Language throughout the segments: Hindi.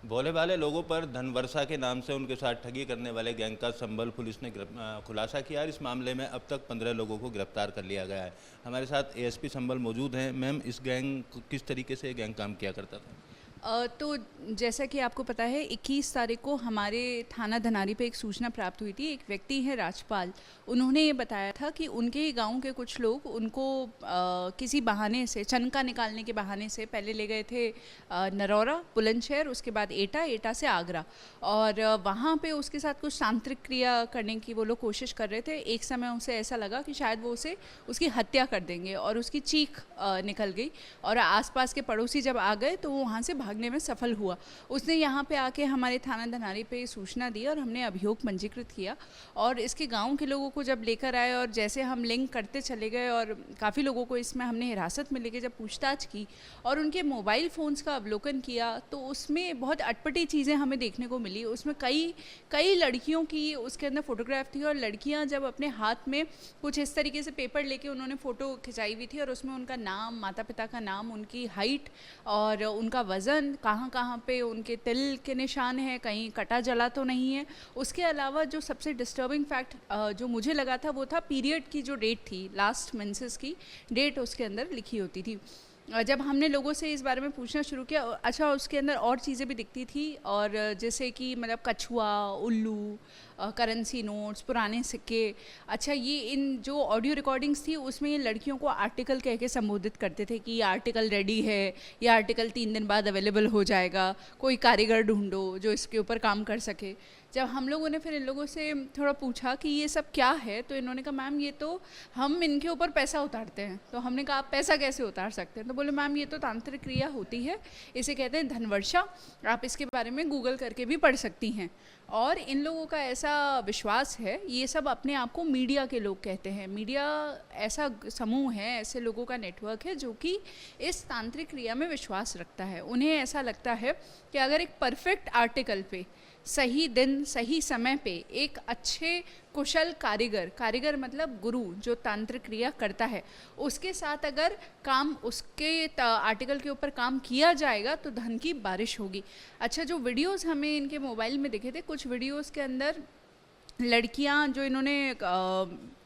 भोले भाले लोगों पर धन वर्षा के नाम से उनके साथ ठगी करने वाले गैंग का संभल पुलिस ने खुलासा किया और इस मामले में अब तक 15 लोगों को गिरफ्तार कर लिया गया है। हमारे साथ एएसपी संभल मौजूद हैं। मैम, इस गैंग किस तरीके से गैंग काम किया करता था? तो जैसा कि आपको पता है 21 तारीख को हमारे थाना धनारी पे एक सूचना प्राप्त हुई थी। एक व्यक्ति है राजपाल, उन्होंने ये बताया था कि उनके ही गांव के कुछ लोग उनको किसी बहाने से, चनका निकालने के बहाने से पहले ले गए थे नरौरा, बुलंदशहर, उसके बाद एटा, एटा से आगरा, और वहाँ पे उसके साथ कुछ तांत्रिक क्रिया करने की वो लोग कोशिश कर रहे थे। एक समय उसे ऐसा लगा कि शायद वो उसकी हत्या कर देंगे और उसकी चीख निकल गई, और आसपास के पड़ोसी जब आ गए तो वो वहाँ से भागने में सफल हुआ। उसने यहाँ पे आके हमारे थाना धनारी पे सूचना दी और हमने अभियोग पंजीकृत किया, और इसके गांव के लोगों को जब लेकर आए और जैसे हम लिंक करते चले गए और काफ़ी लोगों को इसमें हमने हिरासत में लेके जब पूछताछ की और उनके मोबाइल फ़ोन्स का अवलोकन किया तो उसमें बहुत अटपटी चीज़ें हमें देखने को मिली। उसमें कई लड़कियों की उसके अंदर फ़ोटोग्राफ थी, और लड़कियाँ जब अपने हाथ में कुछ इस तरीके से पेपर लेके उन्होंने फ़ोटो खिंचाई हुई थी, और उसमें उनका नाम, माता पिता का नाम, उनकी हाइट और उनका वज़न, कहाँ कहाँ पे उनके तिल के निशान हैं, कहीं कटा जला तो नहीं है। उसके अलावा जो सबसे डिस्टर्बिंग फैक्ट जो मुझे लगा था वो था पीरियड की जो डेट थी, लास्ट मेंसेस की डेट उसके अंदर लिखी होती थी। जब हमने लोगों से इस बारे में पूछना शुरू किया, अच्छा उसके अंदर और चीज़ें भी दिखती थी, और जैसे कि मतलब कछुआ, उल्लू, करेंसी नोट्स, पुराने सिक्के। अच्छा, ये इन जो ऑडियो रिकॉर्डिंग्स थी उसमें ये लड़कियों को आर्टिकल कह के संबोधित करते थे कि ये आर्टिकल रेडी है, ये आर्टिकल 3 दिन बाद अवेलेबल हो जाएगा, कोई कारीगर ढूंढो जो इसके ऊपर काम कर सके। जब हम लोगों ने फिर इन लोगों से थोड़ा पूछा कि ये सब क्या है, तो इन्होंने कहा मैम ये तो हम इनके ऊपर पैसा उतारते हैं। तो हमने कहा आप पैसा कैसे उतार सकते हैं? तो बोले मैम ये तो तांत्रिक क्रिया होती है, इसे कहते हैं धनवर्षा, आप इसके बारे में गूगल करके भी पढ़ सकती हैं। और इन लोगों का ऐसा विश्वास है, ये सब अपने आप को मीडिया के लोग कहते हैं, मीडिया ऐसा समूह है, ऐसे लोगों का नेटवर्क है जो कि इस तांत्रिक क्रिया में विश्वास रखता है। उन्हें ऐसा लगता है कि अगर एक परफेक्ट आर्टिकल पे सही दिन सही समय पे एक अच्छे कुशल कारीगर मतलब गुरु जो तांत्रिक क्रिया करता है, उसके साथ अगर काम उसके आर्टिकल के ऊपर काम किया जाएगा तो धन की बारिश होगी। अच्छा, जो वीडियोस हमें इनके मोबाइल में दिखे थे, कुछ वीडियोस के अंदर लड़कियां, जो इन्होंने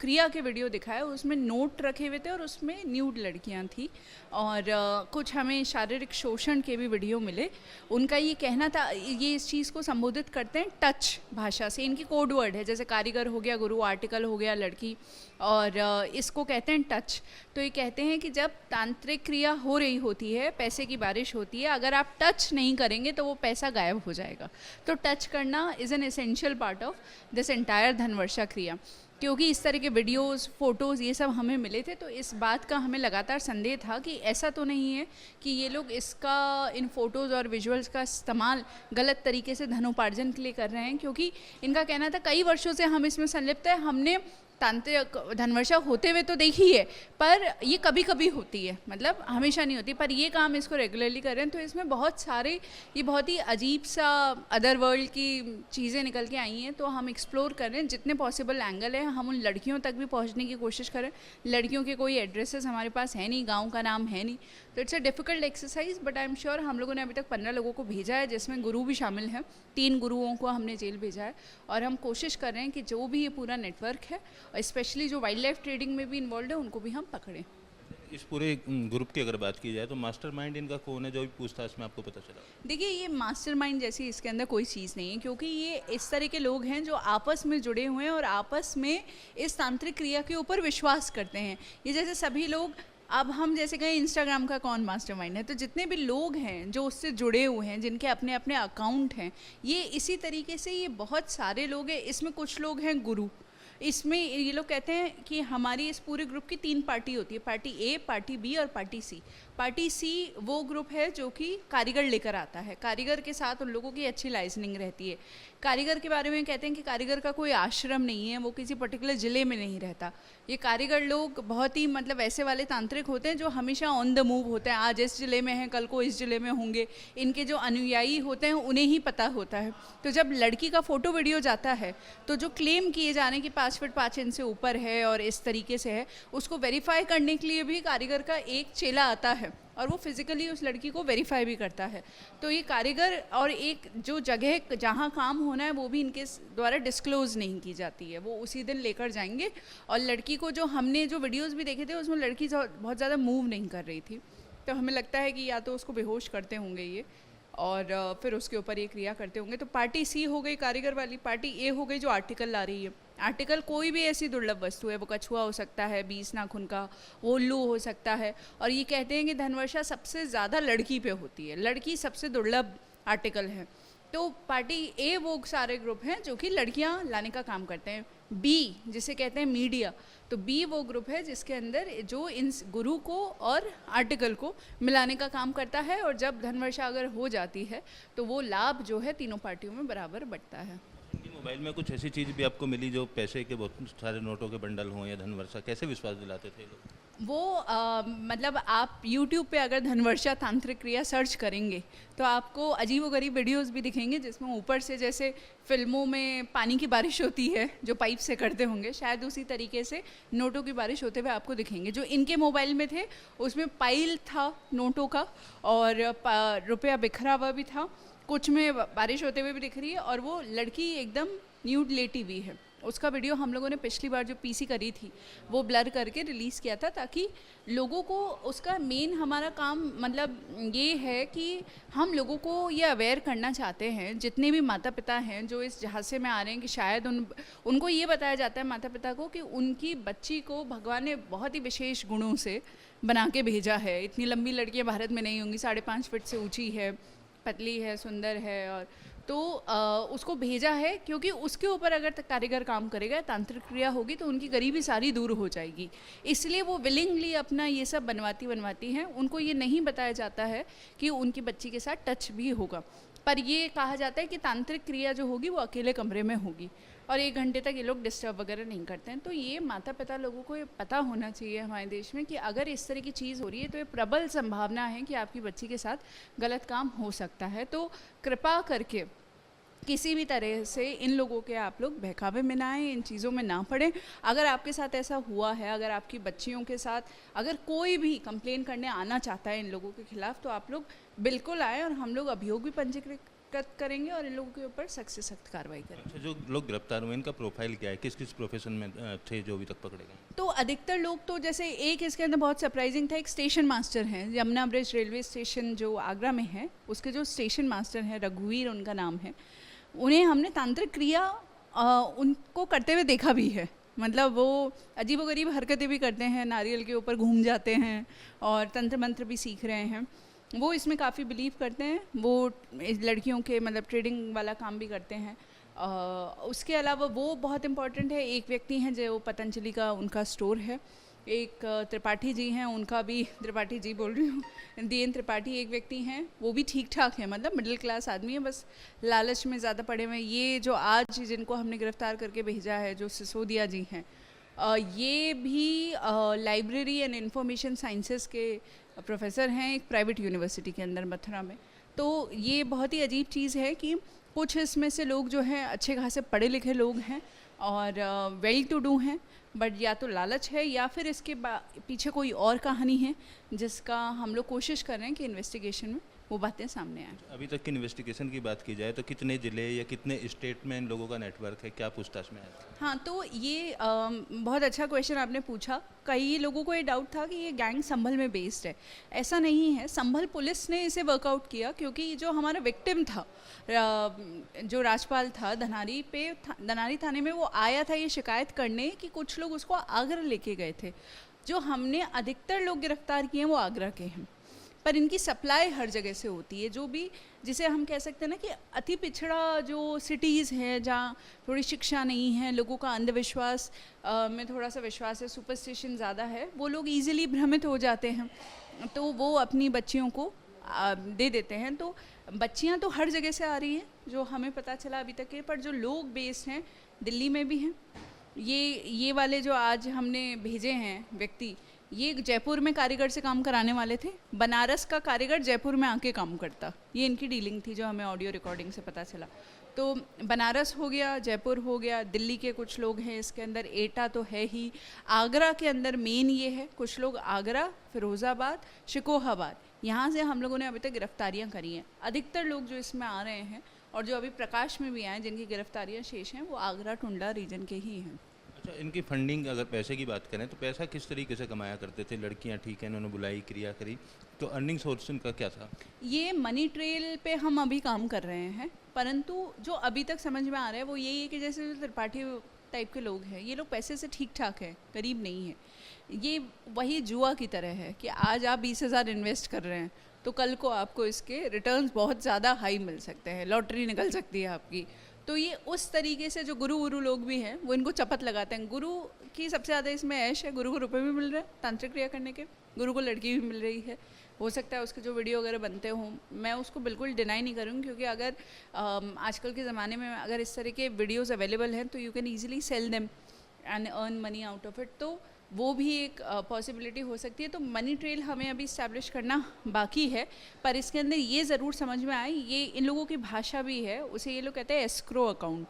क्रिया के वीडियो दिखाया उसमें नोट रखे हुए थे और उसमें न्यूड लड़कियां थी, और कुछ हमें शारीरिक शोषण के भी वीडियो मिले। उनका ये कहना था, ये इस चीज़ को संबोधित करते हैं टच भाषा से, इनकी कोड वर्ड है, जैसे कारीगर हो गया गुरु, आर्टिकल हो गया लड़की, और इसको कहते हैं टच। तो ये कहते हैं कि जब तांत्रिक क्रिया हो रही होती है, पैसे की बारिश होती है, अगर आप टच नहीं करेंगे तो वो पैसा गायब हो जाएगा। तो टच करना is an essential part of this entire धनवर्षा क्रिया। क्योंकि इस तरह के वीडियोस, फोटोज़ ये सब हमें मिले थे, तो इस बात का हमें लगातार संदेह था कि ऐसा तो नहीं है कि ये लोग इसका, इन फ़ोटोज़ और विजुअल्स का इस्तेमाल गलत तरीके से धनोपार्जन के लिए कर रहे हैं। क्योंकि इनका कहना था कई वर्षों से हम इसमें संलिप्त है, हमने तांत्रिक धनवर्षा होते हुए तो देखी है, पर ये कभी कभी होती है, मतलब हमेशा नहीं होती, पर ये काम इसको रेगुलरली कर रहे हैं। तो इसमें बहुत सारे, ये बहुत ही अजीब सा अदर वर्ल्ड की चीज़ें निकल के आई हैं, तो हम एक्सप्लोर कर रहे हैं, जितने पॉसिबल एंगल है हम उन लड़कियों तक भी पहुंचने की कोशिश करें। लड़कियों के कोई एड्रेसेस हमारे पास है नहीं, गाँव का नाम है नहीं, तो it's a difficult exercise, but I am sure हम लोगों ने अभी तक 15 लोगों को भेजा है, जिसमें गुरु भी शामिल हैं। 3 गुरुओं को हमने जेल भेजा है, और हम कोशिश कर रहे हैं कि जो भी ये पूरा नेटवर्क है, स्पेशली जो वाइल्ड लाइफ ट्रेडिंग में भी इन्वॉल्व है, उनको भी हम पकड़ें। इस पूरे ग्रुप की अगर बात की जाए तो मास्टरमाइंड इनका कौन है, जो भी पूछताछ में आपको पता चला? देखिए, ये मास्टरमाइंड जैसी इसके अंदर कोई चीज़ नहीं है, क्योंकि ये इस तरह के लोग हैं जो आपस में जुड़े हुए हैं और आपस में इस तांत्रिक क्रिया के ऊपर विश्वास करते हैं। ये जैसे सभी लोग, अब हम जैसे कहें इंस्टाग्राम का कौन मास्टरमाइंड है, तो जितने भी लोग हैं जो उससे जुड़े हुए हैं, जिनके अपने अपने अकाउंट हैं, ये इसी तरीके से ये बहुत सारे लोग हैं। इसमें कुछ लोग हैं गुरु, इसमें ये लोग कहते हैं कि हमारी इस पूरे ग्रुप की 3 पार्टी होती है, पार्टी ए, पार्टी बी और पार्टी सी। पार्टी सी वो ग्रुप है जो कि कारीगर लेकर आता है, कारीगर के साथ उन लोगों की अच्छी लाइसेंसिंग रहती है। कारीगर के बारे में कहते हैं कि कारीगर का कोई आश्रम नहीं है, वो किसी पर्टिकुलर ज़िले में नहीं रहता। ये कारीगर लोग बहुत ही मतलब ऐसे वाले तांत्रिक होते हैं जो हमेशा ऑन द मूव होते हैं, आज इस ज़िले में हैं, कल को इस ज़िले में होंगे। इनके जो अनुयायी होते हैं उन्हें ही पता होता है। तो जब लड़की का फ़ोटो वीडियो जाता है तो जो क्लेम किए जाने की 5 फीट 5 इंच से ऊपर है और इस तरीके से है, उसको वेरीफाई करने के लिए भी कारीगर का एक चेला आता है और वो फिज़िकली उस लड़की को वेरीफाई भी करता है। तो ये कारीगर और एक जो जगह जहाँ काम होना है वो भी इनके द्वारा डिस्क्लोज़ नहीं की जाती है, वो उसी दिन लेकर जाएंगे। और लड़की को जो हमने जो वीडियोस भी देखे थे उसमें लड़की बहुत ज़्यादा मूव नहीं कर रही थी, तो हमें लगता है कि या तो उसको बेहोश करते होंगे ये और फिर उसके ऊपर ये क्रिया करते होंगे। तो पार्टी सी हो गई कारीगर वाली, पार्टी ए हो गई जो आर्टिकल ला रही है। आर्टिकल कोई भी ऐसी दुर्लभ वस्तु है, वो कछुआ हो सकता है 20 नाखून का, वो उल्लू हो सकता है। और ये कहते हैं कि धनवर्षा सबसे ज़्यादा लड़की पे होती है, लड़की सबसे दुर्लभ आर्टिकल है। तो पार्टी ए वो सारे ग्रुप हैं जो कि लड़कियां लाने का काम करते हैं। बी जिसे कहते हैं मीडिया, तो बी वो ग्रुप है जिसके अंदर जो इन गुरु को और आर्टिकल को मिलाने का काम करता है। और जब धनवर्षा अगर हो जाती है तो वो लाभ जो है तीनों पार्टियों में बराबर बंटता है। इनकी मोबाइल में कुछ ऐसी चीज़ भी आपको मिली जो पैसे के बहुत सारे नोटों के बंडल हों या धनवर्षा, कैसे विश्वास दिलाते थे लोग? वो मतलब आप YouTube पे अगर धनवर्षा तांत्रिक क्रिया सर्च करेंगे तो आपको अजीबोगरीब वीडियोस भी दिखेंगे जिसमें ऊपर से जैसे फिल्मों में पानी की बारिश होती है जो पाइप से करते होंगे, शायद उसी तरीके से नोटों की बारिश होते हुए आपको दिखेंगे। जो इनके मोबाइल में थे उसमें पाइल था नोटों का और रुपया बिखरा हुआ भी था, कुछ में बारिश होते हुए भी दिख रही है और वो लड़की एकदम न्यूड लेटी हुई है। उसका वीडियो हम लोगों ने पिछली बार जो पीसी करी थी वो ब्लर करके रिलीज़ किया था ताकि लोगों को उसका मेन हमारा काम मतलब ये है कि हम लोगों को ये अवेयर करना चाहते हैं, जितने भी माता पिता हैं जो इस झांसे में आ रहे हैं कि शायद उनको ये बताया जाता है माता पिता को कि उनकी बच्ची को भगवान ने बहुत ही विशेष गुणों से बना के भेजा है। इतनी लंबी लड़कियाँ भारत में नहीं होंगी, 5.5 फीट से ऊँची है, पतली है, सुंदर है, और तो उसको भेजा है क्योंकि उसके ऊपर अगर कारीगर काम करेगा, तांत्रिक क्रिया होगी तो उनकी गरीबी सारी दूर हो जाएगी। इसलिए वो विलिंगली अपना ये सब बनवाती हैं। उनको ये नहीं बताया जाता है कि उनकी बच्ची के साथ टच भी होगा, पर ये कहा जाता है कि तांत्रिक क्रिया जो होगी वो अकेले कमरे में होगी और 1 घंटे तक ये लोग डिस्टर्ब वगैरह नहीं करते हैं। तो ये माता पिता लोगों को ये पता होना चाहिए हमारे देश में कि अगर इस तरह की चीज़ हो रही है तो ये प्रबल संभावना है कि आपकी बच्ची के साथ गलत काम हो सकता है। तो कृपा करके किसी भी तरह से इन लोगों के आप लोग बहकावे में ना आए, इन चीज़ों में ना पड़ें। अगर आपके साथ ऐसा हुआ है, अगर आपकी बच्चियों के साथ अगर कोई भी कंप्लेन करने आना चाहता है इन लोगों के खिलाफ, तो आप लोग बिल्कुल आए और हम लोग अभियोग भी पंजीकृत करेंगे और इन लोगों के ऊपर सख्त से सख्त कार्रवाई करेंगे। अच्छा, जो लोग गिरफ्तार हुए इनका प्रोफाइल क्या है, किस किस प्रोफेशन में थे जो अभी तक पकड़े गए? तो अधिकतर लोग तो जैसे एक इसके अंदर बहुत सरप्राइजिंग था, एक स्टेशन मास्टर हैं यमुना ब्रिज रेलवे स्टेशन जो आगरा में है, उसके जो स्टेशन मास्टर हैं रघुवीर उनका नाम है। उन्हें हमने तांत्रिक क्रिया उनको करते हुए देखा भी है। मतलब वो अजीबोगरीब हरकतें भी करते हैं, नारियल के ऊपर घूम जाते हैं और तंत्र मंत्र भी सीख रहे हैं। वो इसमें काफ़ी बिलीव करते हैं। वो लड़कियों के मतलब ट्रेडिंग वाला काम भी करते हैं। उसके अलावा वो बहुत इम्पॉर्टेंट है, एक व्यक्ति हैं जो पतंजलि का उनका स्टोर है, एक त्रिपाठी जी हैं, उनका भी त्रिपाठी जी बोल रही हूँ, DN त्रिपाठी एक व्यक्ति हैं, वो भी ठीक ठाक है, मतलब मिडिल क्लास आदमी है, बस लालच में ज़्यादा पड़े हुए हैं। ये जो आज जिनको हमने गिरफ्तार करके भेजा है जो सिसोदिया जी हैं, ये भी लाइब्रेरी एंड इंफॉर्मेशन साइंसेस के प्रोफेसर हैं एक प्राइवेट यूनिवर्सिटी के अंदर मथुरा में। तो ये बहुत ही अजीब चीज़ है कि कुछ इसमें से लोग जो हैं अच्छे खासे पढ़े लिखे लोग हैं और वेल टू डू हैं, बट या तो लालच है या फिर इसके पीछे कोई और कहानी है जिसका हम लोग कोशिश कर रहे हैं कि इन्वेस्टिगेशन में वो बातें सामने आए। अभी तक की इन्वेस्टिगेशन की बात की जाए तो कितने ज़िले या कितने स्टेट में इन लोगों का नेटवर्क है, क्या पूछताछ में है? हाँ, तो ये बहुत अच्छा क्वेश्चन आपने पूछा। कई लोगों को ये डाउट था कि ये गैंग संभल में बेस्ड है। ऐसा नहीं है, संभल पुलिस ने इसे वर्कआउट किया क्योंकि जो हमारा विक्टिम था जो राजपाल था धनारी थाने में, वो आया था ये शिकायत करने कि कुछ लोग उसको आगरा लेके गए थे। जो हमने अधिकतर लोग गिरफ्तार किए हैं वो आगरा के हैं, पर इनकी सप्लाई हर जगह से होती है। जो भी जिसे हम कह सकते हैं ना कि अति पिछड़ा जो सिटीज़ हैं जहाँ थोड़ी शिक्षा नहीं है, लोगों का अंधविश्वास में थोड़ा सा विश्वास है, सुपरस्टिशन ज़्यादा है, वो लोग इजीली भ्रमित हो जाते हैं, तो वो अपनी बच्चियों को दे देते हैं। तो बच्चियाँ तो हर जगह से आ रही हैं जो हमें पता चला अभी तक के, पर जो लोग बेस्ड हैं दिल्ली में भी हैं। ये वाले जो आज हमने भेजे हैं व्यक्ति, ये जयपुर में कारीगर से काम कराने वाले थे, बनारस का कारीगर जयपुर में आके काम करता, ये इनकी डीलिंग थी जो हमें ऑडियो रिकॉर्डिंग से पता चला। तो बनारस हो गया, जयपुर हो गया, दिल्ली के कुछ लोग हैं इसके अंदर, एटा तो है ही, आगरा के अंदर मेन ये है, कुछ लोग आगरा, फिरोज़ाबाद, शिकोहाबाद, यहाँ से हम लोगों ने अभी तक गिरफ्तारियाँ करी हैं। अधिकतर लोग जो इसमें आ रहे हैं और जो अभी प्रकाश में भी आए जिनकी गिरफ्तारियाँ शेष हैं वो आगरा टुंडला रीजन के ही हैं। अच्छा, इनकी फंडिंग अगर पैसे की बात करें तो पैसा किस तरीके से कमाया करते थे? लड़कियां ठीक है, इन्होंने बुलाई, क्रिया करी, तो अर्निंग सोर्स इनका क्या था? ये मनी ट्रेल पे हम अभी काम कर रहे हैं, परंतु जो अभी तक समझ में आ रहा है वो यही है कि जैसे जो त्रिपाठी टाइप के लोग हैं, ये लोग पैसे से ठीक ठाक है, गरीब नहीं है। ये वही जुआ की तरह है कि आज आप 20,000 इन्वेस्ट कर रहे हैं तो कल को आपको इसके रिटर्न्स बहुत ज़्यादा हाई मिल सकते हैं, लॉटरी निकल सकती है आपकी। तो ये उस तरीके से जो गुरु लोग भी हैं वो इनको चपत लगाते हैं। गुरु की सबसे ज़्यादा इसमें ऐश है, गुरु को रुपए भी मिल रहे हैं तांत्रिक क्रिया करने के, गुरु को लड़की भी मिल रही है। हो सकता है उसके जो वीडियो वगैरह बनते हों, मैं उसको बिल्कुल डिनाई नहीं करूँगी, क्योंकि अगर आजकल के ज़माने में अगर इस तरह के वीडियोज़ अवेलेबल हैं तो you can easily sell them and earn money out of it, तो वो भी एक पॉसिबिलिटी हो सकती है। तो मनी ट्रेल हमें अभी इस्टेब्लिश करना बाकी है, पर इसके अंदर ये ज़रूर समझ में आए, ये इन लोगों की भाषा भी है, उसे ये लोग कहते हैं एस्क्रो अकाउंट।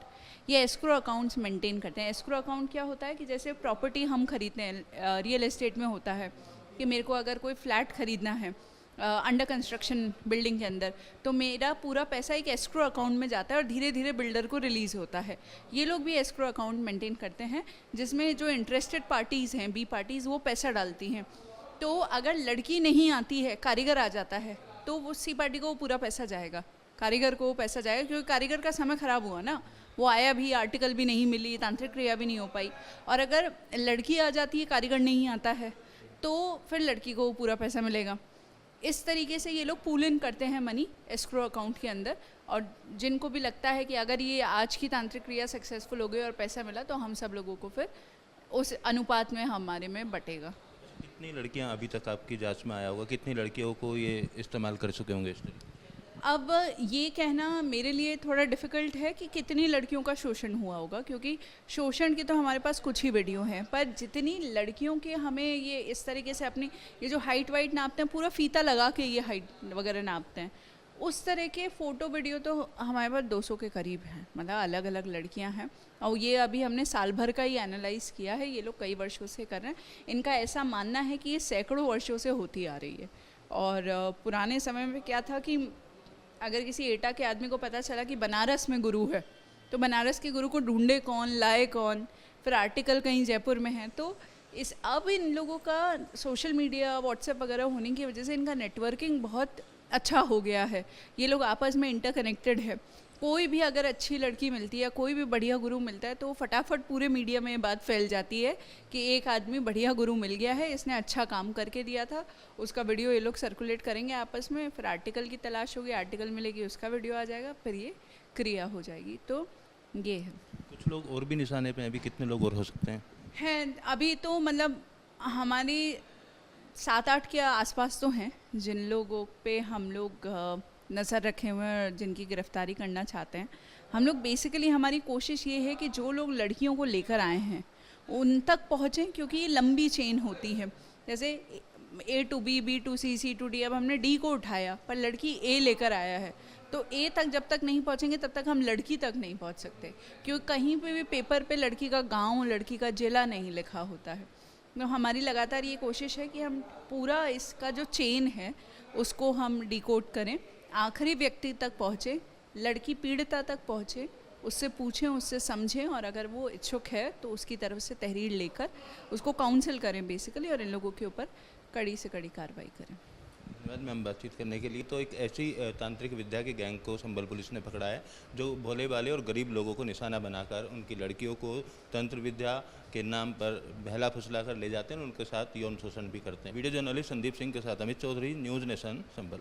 ये एस्क्रो अकाउंट्स मेंटेन करते हैं। एस्क्रो अकाउंट क्या होता है कि जैसे प्रॉपर्टी हम खरीदते हैं, रियल एस्टेट में होता है कि मेरे को अगर कोई फ्लैट खरीदना है अंडर कंस्ट्रक्शन बिल्डिंग के अंदर, तो मेरा पूरा पैसा एक एस्क्रो अकाउंट में जाता है और धीरे धीरे बिल्डर को रिलीज़ होता है। ये लोग भी एस्क्रो अकाउंट मेंटेन करते हैं, जिसमें जो इंटरेस्टेड पार्टीज़ हैं, बी पार्टीज़, वो पैसा डालती हैं। तो अगर लड़की नहीं आती है, कारीगर आ जाता है, तो वो सी पार्टी को वो पूरा पैसा जाएगा, कारीगर को वो पैसा जाएगा, क्योंकि कारीगर का समय ख़राब हुआ ना, वो आया भी, आर्टिकल भी नहीं मिली, तांत्रिक क्रिया भी नहीं हो पाई। और अगर लड़की आ जाती है, कारीगर नहीं आता है, तो फिर लड़की को पूरा पैसा मिलेगा। इस तरीके से ये लोग पूल इन करते हैं मनी एस्क्रो अकाउंट के अंदर, और जिनको भी लगता है कि अगर ये आज की तांत्रिक क्रिया सक्सेसफुल हो गई और पैसा मिला तो हम सब लोगों को फिर उस अनुपात में हमारे में बटेगा। कितनी लड़कियां अभी तक आपकी जांच में आया होगा, कितनी लड़कियों को ये इस्तेमाल कर चुके होंगे इस तरीके? अब ये कहना मेरे लिए थोड़ा डिफ़िकल्ट है कि कितनी लड़कियों का शोषण हुआ होगा, क्योंकि शोषण की तो हमारे पास कुछ ही वीडियो हैं, पर जितनी लड़कियों के हमें ये इस तरीके से अपनी ये जो हाइट वाइट नापते हैं, पूरा फीता लगा के ये हाइट वगैरह नापते हैं, उस तरह के फ़ोटो वीडियो तो हमारे पास 200 के करीब हैं, मतलब अलग अलग लड़कियां हैं। और ये अभी हमने साल भर का ही एनालाइज़ किया है, ये लोग कई वर्षों से कर रहे हैं। इनका ऐसा मानना है कि ये सैकड़ों वर्षों से होती आ रही है। और पुराने समय में क्या था कि अगर किसी एटा के आदमी को पता चला कि बनारस में गुरु है, तो बनारस के गुरु को ढूंढे कौन, लाए कौन, फिर आर्टिकल कहीं जयपुर में है। तो इस अब इन लोगों का सोशल मीडिया, व्हाट्सएप वगैरह होने की वजह से इनका नेटवर्किंग बहुत अच्छा हो गया है, ये लोग आपस में इंटरकनेक्टेड है। कोई भी अगर अच्छी लड़की मिलती है, कोई भी बढ़िया गुरु मिलता है, तो फटाफट पूरे मीडिया में ये बात फैल जाती है कि एक आदमी बढ़िया गुरु मिल गया है, इसने अच्छा काम करके दिया था, उसका वीडियो ये लोग सर्कुलेट करेंगे आपस में, फिर आर्टिकल की तलाश होगी, आर्टिकल मिलेगी, उसका वीडियो आ जाएगा, फिर ये क्रिया हो जाएगी। तो ये है। कुछ लोग और भी निशाने पे हैं, अभी कितने लोग और हो सकते हैं? अभी तो मतलब हमारी 7-8 के आसपास तो हैं जिन लोगों पे हम लोग नज़र रखे हुए हैं, जिनकी गिरफ्तारी करना चाहते हैं। हम लोग बेसिकली, हमारी कोशिश ये है कि जो लोग लड़कियों को लेकर आए हैं उन तक पहुँचें, क्योंकि ये लंबी चेन होती है। जैसे A to B, B to C, C to D, अब हमने D को उठाया पर लड़की A लेकर आया है, तो A तक जब तक नहीं पहुँचेंगे तब तक हम लड़की तक नहीं पहुँच सकते, क्योंकि कहीं पे भी पेपर पे लड़की का गांव, लड़की का जिला नहीं लिखा होता है। तो हमारी लगातार ये कोशिश है कि हम पूरा इसका जो चेन है उसको हम डिकोड करें, आखिरी व्यक्ति तक पहुँचे, लड़की पीड़िता तक पहुँचे, उससे पूछें, उससे समझें, और अगर वो इच्छुक है तो उसकी तरफ से तहरीर लेकर उसको काउंसिल करें बेसिकली, और इन लोगों के ऊपर कड़ी से कड़ी कार्रवाई करें। धन्यवाद मैम बातचीत करने के लिए। तो एक ऐसी तांत्रिक विद्या के गैंग को संबल पुलिस ने पकड़ा है जो भोले भाले और गरीब लोगों को निशाना बनाकर उनकी लड़कियों को तंत्र विद्या के नाम पर बहला फुसला कर ले जाते हैं और उनके साथ यौन शोषण भी करते हैं। वीडियो जर्नलिस्ट संदीप सिंह के साथ अमित चौधरी, न्यूज़ नेशन, संबल।